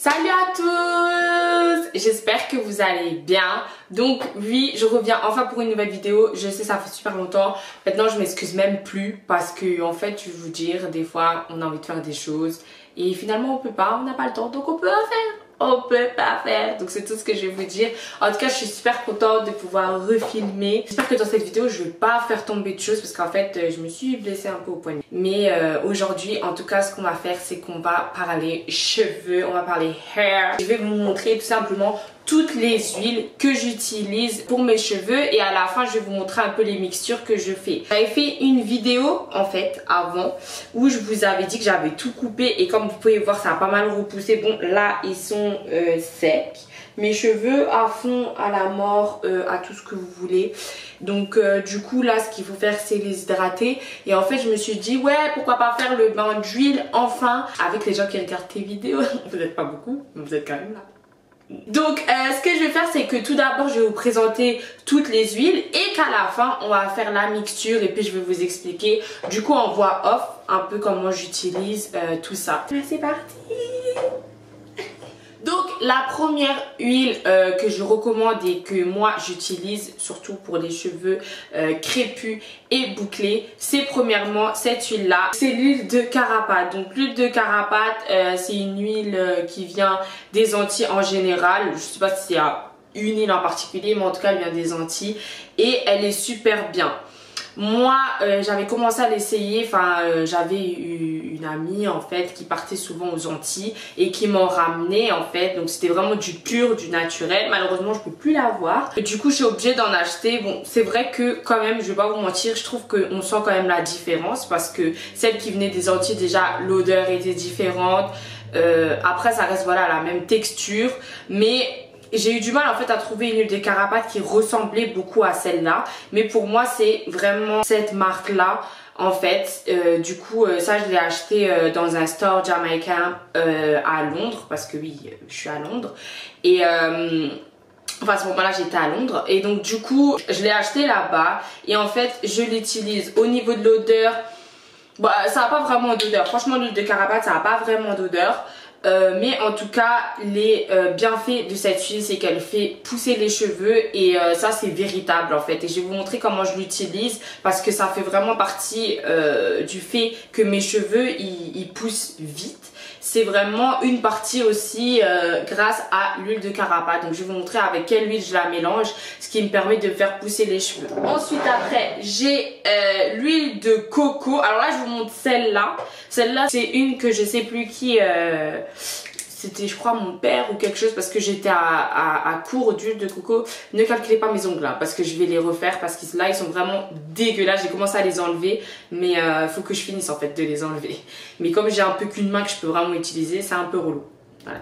Salut à tous, j'espère que vous allez bien. Donc oui, je reviens enfin pour une nouvelle vidéo. Je sais, ça fait super longtemps. Maintenant je m'excuse même plus parce que en fait je vais vous dire, des fois on a envie de faire des choses et finalement on peut pas, on n'a pas le temps, donc on peut pas faire. On peut pas faire. Donc c'est tout ce que je vais vous dire. En tout cas je suis super contente de pouvoir refilmer. J'espère que dans cette vidéo je vais pas faire tomber de choses parce qu'en fait je me suis blessée un peu au poignet. Mais aujourd'hui en tout cas ce qu'on va faire c'est qu'on va parler cheveux, on va parler hair. Je vais vous montrer tout simplement toutes les huiles que j'utilise pour mes cheveux et à la fin je vais vous montrer un peu les mixtures que je fais. J'avais fait une vidéo en fait avant où je vous avais dit que j'avais tout coupé et comme vous pouvez voir ça a pas mal repoussé. Bon là ils sont secs, mes cheveux à fond, à la mort, à tout ce que vous voulez. Donc du coup là ce qu'il faut faire c'est les hydrater et en fait je me suis dit ouais pourquoi pas faire le bain d'huile enfin avec les gens qui regardent tes vidéos. Vous n'êtes pas beaucoup mais vous êtes quand même là. Donc ce que je vais faire c'est que tout d'abord je vais vous présenter toutes les huiles et qu'à la fin on va faire la mixture et puis je vais vous expliquer du coup en voix off un peu comment j'utilise tout ça. C'est parti. Donc la première huile que je recommande et que moi j'utilise surtout pour les cheveux crépus et bouclés, c'est premièrement cette huile là, c'est l'huile de Carapate. Donc l'huile de Carapate c'est une huile qui vient des Antilles en général, je sais pas si c'est une île en particulier mais en tout cas elle vient des Antilles et elle est super bien. Moi j'avais commencé à l'essayer, j'avais eu une amie en fait qui partait souvent aux Antilles et qui m'en ramenait en fait, donc c'était vraiment du pur, du naturel. Malheureusement je peux plus l'avoir, du coup je suis obligée d'en acheter. Bon c'est vrai que quand même je vais pas vous mentir, je trouve qu'on sent quand même la différence parce que celle qui venait des Antilles déjà l'odeur était différente, après ça reste voilà la même texture mais j'ai eu du mal en fait à trouver une huile de Carapate qui ressemblait beaucoup à celle-là. Mais pour moi c'est vraiment cette marque-là en fait. Du coup ça je l'ai acheté dans un store jamaïcain à Londres. Parce que oui je suis à Londres. Et enfin à ce moment là j'étais à Londres. Et donc du coup je l'ai acheté là-bas. Et en fait je l'utilise au niveau de l'odeur. Bah, ça n'a pas vraiment d'odeur. Franchement l'huile de Carapate ça n'a pas vraiment d'odeur. Mais en tout cas les bienfaits de cette huile c'est qu'elle fait pousser les cheveux et ça c'est véritable en fait et je vais vous montrer comment je l'utilise parce que ça fait vraiment partie du fait que mes cheveux ils poussent vite. C'est vraiment une partie aussi grâce à l'huile de Carapate. Donc je vais vous montrer avec quelle huile je la mélange, ce qui me permet de faire pousser les cheveux. Ensuite après j'ai l'huile de coco. Alors là je vous montre celle-là. Celle-là c'est une que je sais plus qui c'était je crois mon père ou quelque chose parce que j'étais à court d'huile de coco. Ne calculez pas mes ongles là parce que je vais les refaire parce que là ils sont vraiment dégueulasses. J'ai commencé à les enlever mais faut que je finisse en fait de les enlever. Mais comme j'ai un peu qu'une main que je peux vraiment utiliser, c'est un peu relou. Voilà.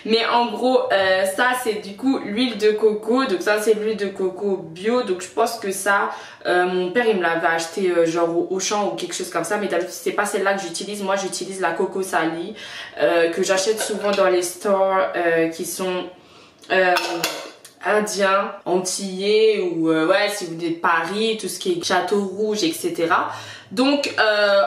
Mais en gros ça c'est du coup l'huile de coco. Donc ça c'est l'huile de coco bio. Donc je pense que ça mon père il me l'avait acheté genre au Auchan ou quelque chose comme ça. Mais d'habitude c'est pas celle là que j'utilise. Moi j'utilise la Coco Sali que j'achète souvent dans les stores qui sont indiens, antillais ou ouais si vous êtes Paris, tout ce qui est Château Rouge etc. Donc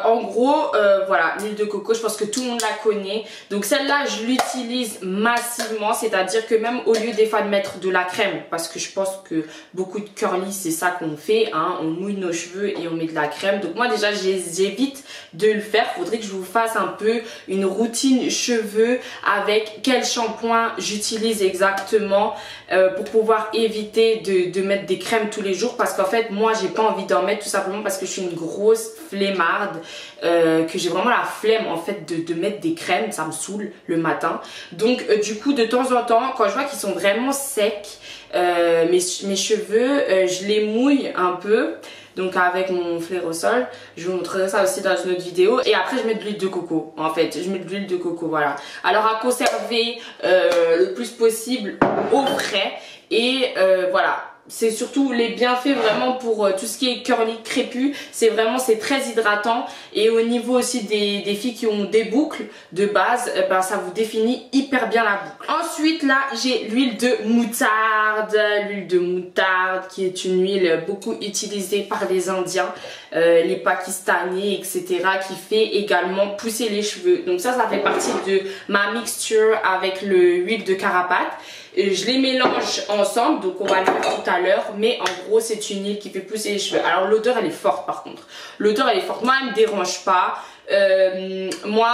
en gros voilà l'huile de coco je pense que tout le monde la connaît. Donc celle-là je l'utilise massivement, c'est à dire que même au lieu des fois de mettre de la crème, parce que je pense que beaucoup de curly c'est ça qu'on fait hein, on mouille nos cheveux et on met de la crème. Donc moi déjà j'évite de le faire. Faudrait que je vous fasse un peu une routine cheveux avec quel shampoing j'utilise exactement pour pouvoir éviter de mettre des crèmes tous les jours parce qu'en fait moi j'ai pas envie d'en mettre tout simplement parce que je suis une grosse flemmarde, que j'ai vraiment la flemme en fait de mettre des crèmes, ça me saoule le matin. Donc du coup de temps en temps quand je vois qu'ils sont vraiment secs mes cheveux je les mouille un peu. Donc avec mon Flérosol, je vous montrerai ça aussi dans une autre vidéo. Et après je mets de l'huile de coco en fait, je mets de l'huile de coco voilà. Alors à conserver le plus possible au frais. Et voilà, c'est surtout les bienfaits vraiment pour tout ce qui est curly crépus. C'est très hydratant. Et au niveau aussi des filles qui ont des boucles de base, ça vous définit hyper bien la boucle. Ensuite là j'ai l'huile de moutarde. L'huile de moutarde qui est une huile beaucoup utilisée par les Indiens, les Pakistanais, etc. qui fait également pousser les cheveux. Donc ça fait partie de ma mixture avec l'huile de carapate. Je les mélange ensemble, donc on va le faire tout à l'heure, mais en gros c'est une huile qui fait pousser les cheveux. Alors l'odeur elle est forte par contre, l'odeur elle est forte, moi elle me dérange pas. Moi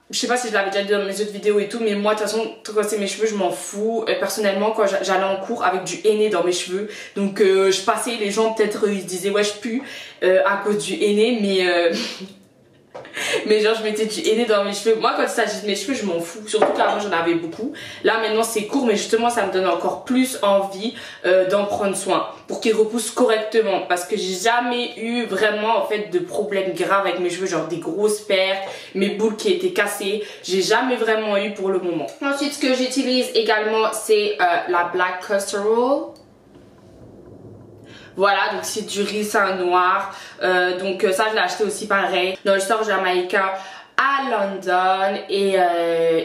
je sais pas si je l'avais déjà dit dans mes autres vidéos et tout, mais moi de toute façon quand c'est mes cheveux je m'en fous. Personnellement quand j'allais en cours avec du henné dans mes cheveux, donc je passais, les gens peut-être ils se disaient ouais je pue à cause du henné, mais genre je mettais du henné dans mes cheveux. Moi quand il s'agit de mes cheveux je m'en fous, surtout qu'avant j'en avais beaucoup. Là maintenant c'est court, mais justement ça me donne encore plus envie d'en prendre soin pour qu'ils repoussent correctement, parce que j'ai jamais eu vraiment en fait de problème grave avec mes cheveux, genre des grosses pertes, mes boucles qui étaient cassées, j'ai jamais vraiment eu pour le moment. Ensuite ce que j'utilise également c'est la Black Castor Oil. Voilà, donc c'est du ricin noir. Donc ça je l'ai acheté aussi pareil dans le store Jamaica à London. Et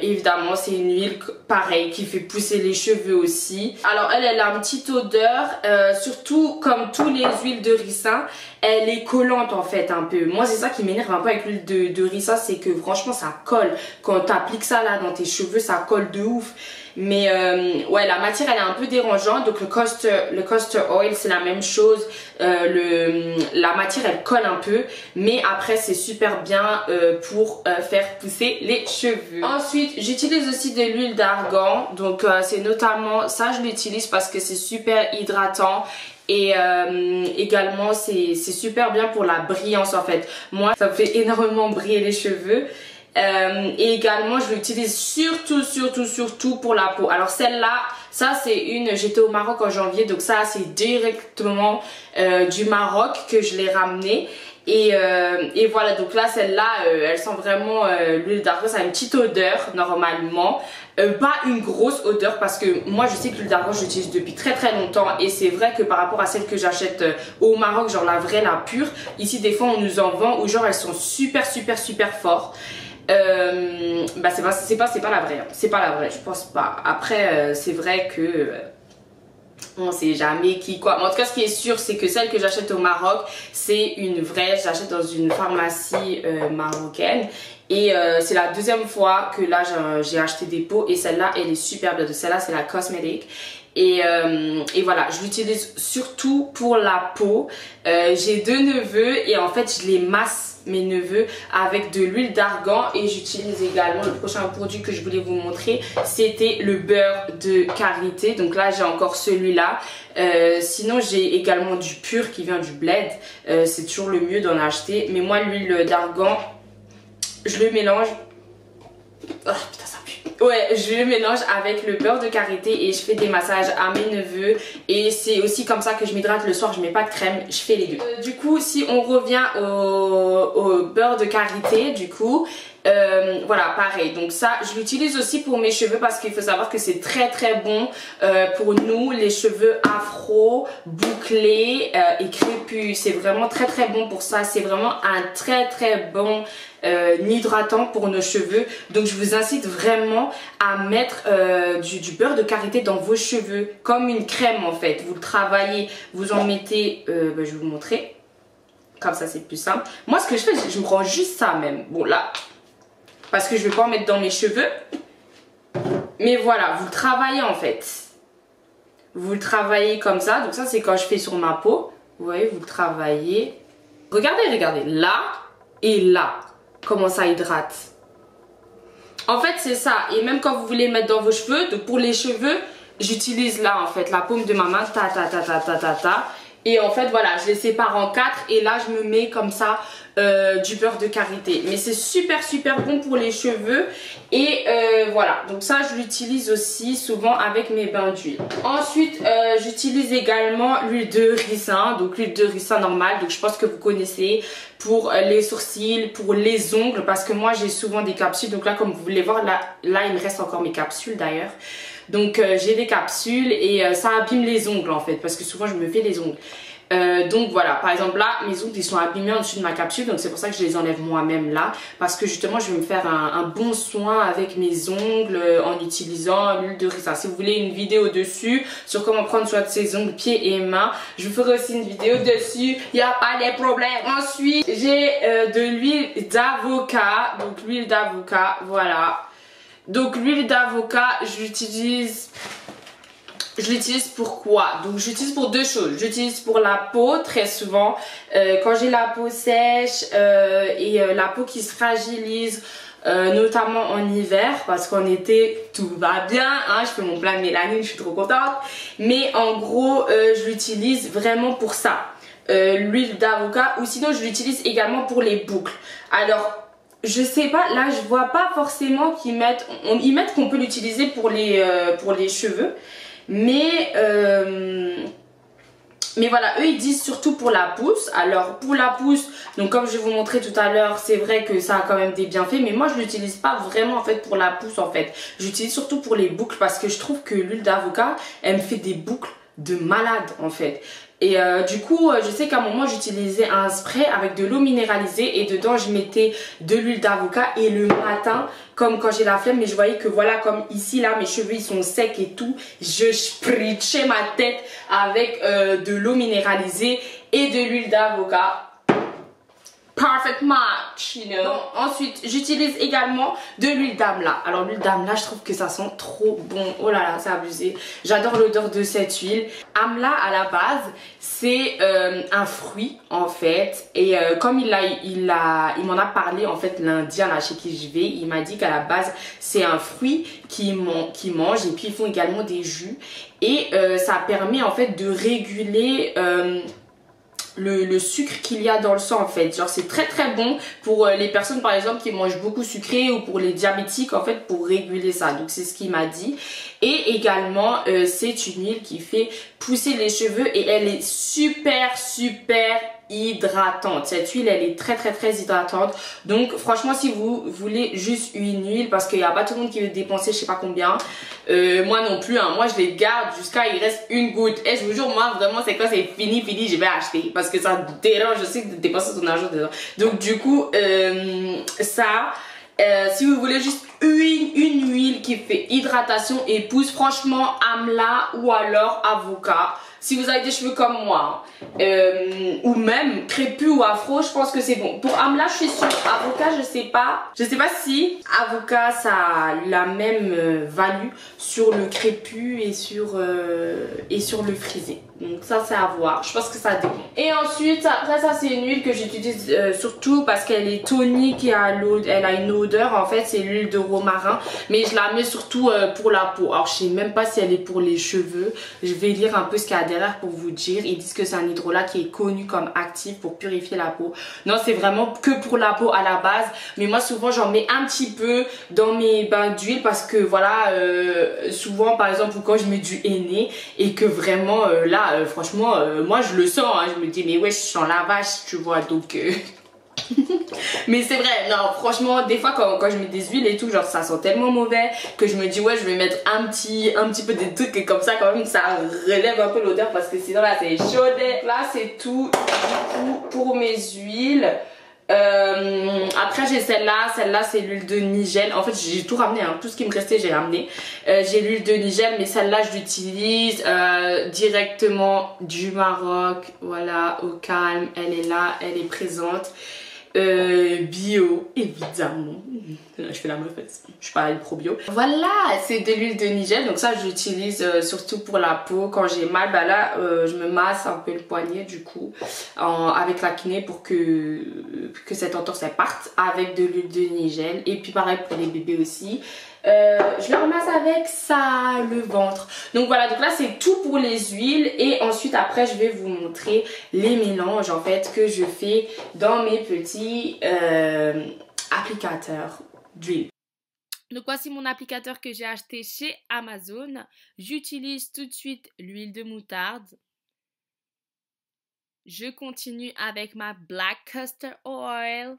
évidemment c'est une huile pareil qui fait pousser les cheveux aussi. Alors elle a une petite odeur, surtout comme tous les huiles de ricin, elle est collante en fait un peu. Moi c'est ça qui m'énerve un peu avec l'huile de ricin, c'est que franchement ça colle. Quand tu appliques ça là dans tes cheveux ça colle de ouf. Mais ouais, la matière elle est un peu dérangeante. Donc le castor oil c'est la même chose, la matière elle colle un peu, mais après c'est super bien pour faire pousser les cheveux. Ensuite j'utilise aussi de l'huile d'argan. Donc c'est notamment ça, je l'utilise parce que c'est super hydratant. Et également c'est super bien pour la brillance en fait. Moi ça me fait énormément briller les cheveux. Et également je l'utilise surtout pour la peau. Alors celle-là, ça c'est une, j'étais au Maroc en janvier, donc ça c'est directement du Maroc que je l'ai ramené. Et voilà, donc là celle-là elle sent vraiment l'huile d'argan, ça a une petite odeur normalement, pas une grosse odeur, parce que moi je sais que l'huile d'argan j'utilise depuis très longtemps, et c'est vrai que par rapport à celle que j'achète au Maroc, genre la vraie, la pure, ici des fois on nous en vend où genre elles sont super fortes. C'est pas la vraie, hein. C'est pas la vraie, je pense pas. Après c'est vrai que on sait jamais qui quoi, mais en tout cas ce qui est sûr c'est que celle que j'achète au Maroc c'est une vraie, j'achète dans une pharmacie marocaine. Et c'est la deuxième fois que là j'ai acheté des pots, et celle-là elle est super bien. Celle-là c'est la Cosmetic. Et voilà, je l'utilise surtout pour la peau. J'ai 2 neveux et en fait je les masse, mes neveux, avec de l'huile d'argan. Et j'utilise également, le prochain produit que je voulais vous montrer c'était le beurre de karité. Donc là j'ai encore celui-là. Sinon j'ai également du pur qui vient du bled. C'est toujours le mieux d'en acheter, mais moi l'huile d'argan je le mélange. Oh putain ça pue. Ouais, je le mélange avec le beurre de karité et je fais des massages à mes neveux. Et c'est aussi comme ça que je m'hydrate le soir, je mets pas de crème, je fais les deux. Du coup si on revient au beurre de karité, du coup voilà pareil, donc ça je l'utilise aussi pour mes cheveux, parce qu'il faut savoir que c'est très bon pour nous les cheveux afro, bouclés et crépus. C'est vraiment très bon pour ça, c'est vraiment un très bon hydratant pour nos cheveux. Donc je vous incite vraiment à mettre du beurre de karité dans vos cheveux comme une crème en fait. Vous le travaillez, vous en mettez, je vais vous montrer, comme ça c'est plus simple. Moi ce que je fais, je me prends juste ça même, bon là parce que je vais pas en mettre dans mes cheveux, mais voilà, vous le travaillez en fait, vous le travaillez comme ça. Donc ça c'est quand je fais sur ma peau, vous voyez, vous le travaillez, regardez là et là comment ça hydrate. En fait c'est ça. Et même quand vous voulez mettre dans vos cheveux, donc pour les cheveux j'utilise là en fait la paume de ma main, ta. Et en fait voilà, je les sépare en 4 et là je me mets comme ça du beurre de karité. Mais c'est super bon pour les cheveux. Et voilà, donc ça je l'utilise aussi souvent avec mes bains d'huile. Ensuite j'utilise également l'huile de ricin. Donc l'huile de ricin normale, donc je pense que vous connaissez, pour les sourcils, pour les ongles, parce que moi j'ai souvent des capsules. Donc là, comme vous voulez voir, là il me reste encore mes capsules d'ailleurs. Donc j'ai des capsules et ça abîme les ongles en fait, parce que souvent je me fais les ongles. Donc voilà, par exemple là mes ongles ils sont abîmés en dessus de ma capsule, donc c'est pour ça que je les enlève moi-même là, parce que justement je vais me faire un bon soin avec mes ongles en utilisant l'huile de ricin. Si vous voulez une vidéo dessus sur comment prendre soin de ses ongles, pieds et mains, je vous ferai aussi une vidéo dessus, il n'y a pas de problème. Ensuite j'ai de l'huile d'avocat, donc l'huile d'avocat, voilà. Donc l'huile d'avocat je l'utilise pour quoi? Donc j'utilise pour deux choses. J'utilise pour la peau très souvent, quand j'ai la peau sèche et la peau qui se fragilise, notamment en hiver, parce qu'en été tout va bien, hein, je fais mon plein de mélanine, je suis trop contente. Mais en gros je l'utilise vraiment pour ça, l'huile d'avocat, ou sinon je l'utilise également pour les boucles. Alors je sais pas, là je vois pas forcément qu'ils mettent, ils mettent qu'on peut l'utiliser pour les cheveux. Mais voilà, eux ils disent surtout pour la pousse. Alors pour la pousse, donc comme je vais vous montrer tout à l'heure, c'est vrai que ça a quand même des bienfaits, mais moi je l'utilise pas vraiment en fait pour la pousse en fait. J'utilise surtout pour les boucles, parce que je trouve que l'huile d'avocat, elle me fait des boucles de malade en fait. Et du coup je sais qu'à un moment j'utilisais un spray avec de l'eau minéralisée et dedans je mettais de l'huile d'avocat, et le matin, comme quand j'ai la flemme, mais je voyais que voilà, comme ici là mes cheveux ils sont secs et tout, je spritchais ma tête avec de l'eau minéralisée et de l'huile d'avocat. Perfect match, you know. Bon, ensuite j'utilise également de l'huile d'amla. Alors l'huile d'amla, je trouve que ça sent trop bon. Oh là là, c'est abusé. J'adore l'odeur de cette huile. Amla à la base c'est un fruit en fait, et comme il m'en a parlé en fait, l'Indien là chez qui je vais, il m'a dit qu'à la base c'est un fruit qu'ils mangent, et puis ils font également des jus, et ça permet en fait de réguler le sucre qu'il y a dans le sang en fait. Genre c'est très bon pour les personnes par exemple qui mangent beaucoup sucré, ou pour les diabétiques en fait, pour réguler ça. Donc c'est ce qu'il m'a dit. Et également c'est une huile qui fait pousser les cheveux, et elle est super hydratante. Cette huile elle est très hydratante. Donc franchement si vous voulez juste une huile, parce qu'il n'y a pas tout le monde qui veut dépenser je sais pas combien, moi non plus hein. Moi je les garde jusqu'à il reste une goutte, et je vous jure moi vraiment c'est quand c'est fini je vais acheter, parce que ça dérange aussi de dépenser son argent dedans. Donc du coup ça si vous voulez juste une huile qui fait hydratation et pousse, franchement amla ou alors avocat. Si vous avez des cheveux comme moi, ou même crépus ou afro, je pense que c'est bon. Pour amla, je suis sûre. Avocat, je sais pas si avocat ça a la même value sur le crépus et sur le frisé. Donc ça c'est à voir, je pense que ça dépend. Et ensuite après ça c'est une huile que j'utilise surtout parce qu'elle est tonique et elle a une odeur en fait, c'est l'huile de romarin, mais je la mets surtout pour la peau. Alors je sais même pas si elle est pour les cheveux, je vais lire un peu ce qu'il y a derrière pour vous dire. Ils disent que c'est un hydrolat qui est connu comme actif pour purifier la peau. Non, c'est vraiment que pour la peau à la base, mais moi souvent j'en mets un petit peu dans mes bains d'huile, parce que voilà souvent par exemple quand je mets du henné et que vraiment là franchement moi je le sens hein, je me dis mais ouais je sens la vache tu vois, donc mais c'est vrai, non franchement des fois quand je mets des huiles et tout, genre ça sent tellement mauvais que je me dis ouais je vais mettre un petit peu des trucs, et comme ça quand même ça relève un peu l'odeur, parce que sinon là c'est chaud. Là c'est tout du coup pour mes huiles. Après j'ai celle-là c'est l'huile de Nigel. En fait j'ai tout ramené hein. Tout ce qui me restait j'ai ramené. J'ai l'huile de Nigel, mais celle-là je l'utilise directement du Maroc. Voilà, au calme, elle est là, elle est présente. Bio évidemment, je fais la meuf, je suis pas une pro bio. Voilà, c'est de l'huile de Nigel, donc ça j'utilise surtout pour la peau quand j'ai mal. Bah là je me masse un peu le poignet du coup avec la kiné pour que cette entorse elle parte avec de l'huile de Nigel. Et puis pareil pour les bébés aussi. je le ramasse avec ça, le ventre. Donc voilà, donc là c'est tout pour les huiles et ensuite après je vais vous montrer les mélanges en fait que je fais dans mes petits applicateurs d'huile. Donc voici mon applicateur que j'ai acheté chez Amazon. J'utilise tout de suite l'huile de moutarde. Je continue avec ma Black Castor Oil.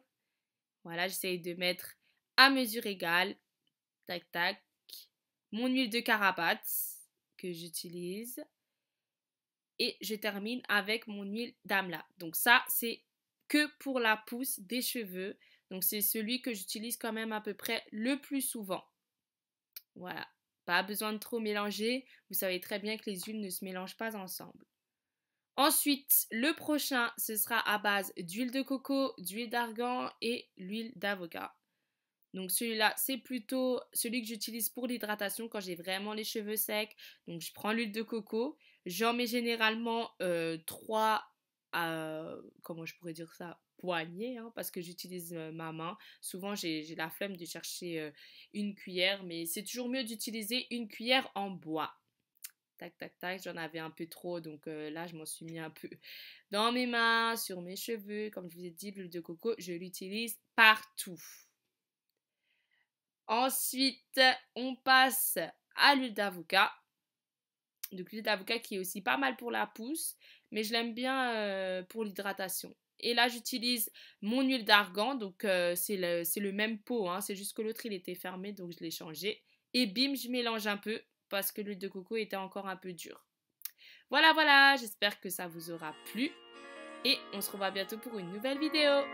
Voilà, j'essaye de mettre à mesure égale. Tac, tac. Mon huile de carapace que j'utilise. Et je termine avec mon huile d'amla. Donc ça, c'est que pour la pousse des cheveux. Donc c'est celui que j'utilise quand même à peu près le plus souvent. Voilà. Pas besoin de trop mélanger. Vous savez très bien que les huiles ne se mélangent pas ensemble. Ensuite, le prochain, ce sera à base d'huile de coco, d'huile d'argan et l'huile d'avocat. Donc celui-là, c'est plutôt celui que j'utilise pour l'hydratation quand j'ai vraiment les cheveux secs. Donc je prends l'huile de coco, j'en mets généralement 3, comment je pourrais dire ça, poignées, hein, parce que j'utilise ma main. Souvent j'ai la flemme de chercher une cuillère, mais c'est toujours mieux d'utiliser une cuillère en bois. Tac, tac, tac, j'en avais un peu trop, donc là, je m'en suis mis un peu dans mes mains, sur mes cheveux. Comme je vous ai dit, l'huile de coco, je l'utilise partout. Ensuite, on passe à l'huile d'avocat. Donc l'huile d'avocat qui est aussi pas mal pour la pousse, mais je l'aime bien pour l'hydratation. Et là, j'utilise mon huile d'argan, donc c'est le même pot, hein, c'est juste que l'autre, il était fermé, donc je l'ai changé. Et bim, je mélange un peu parce que l'huile de coco était encore un peu dure. Voilà, voilà, j'espère que ça vous aura plu et on se revoit bientôt pour une nouvelle vidéo.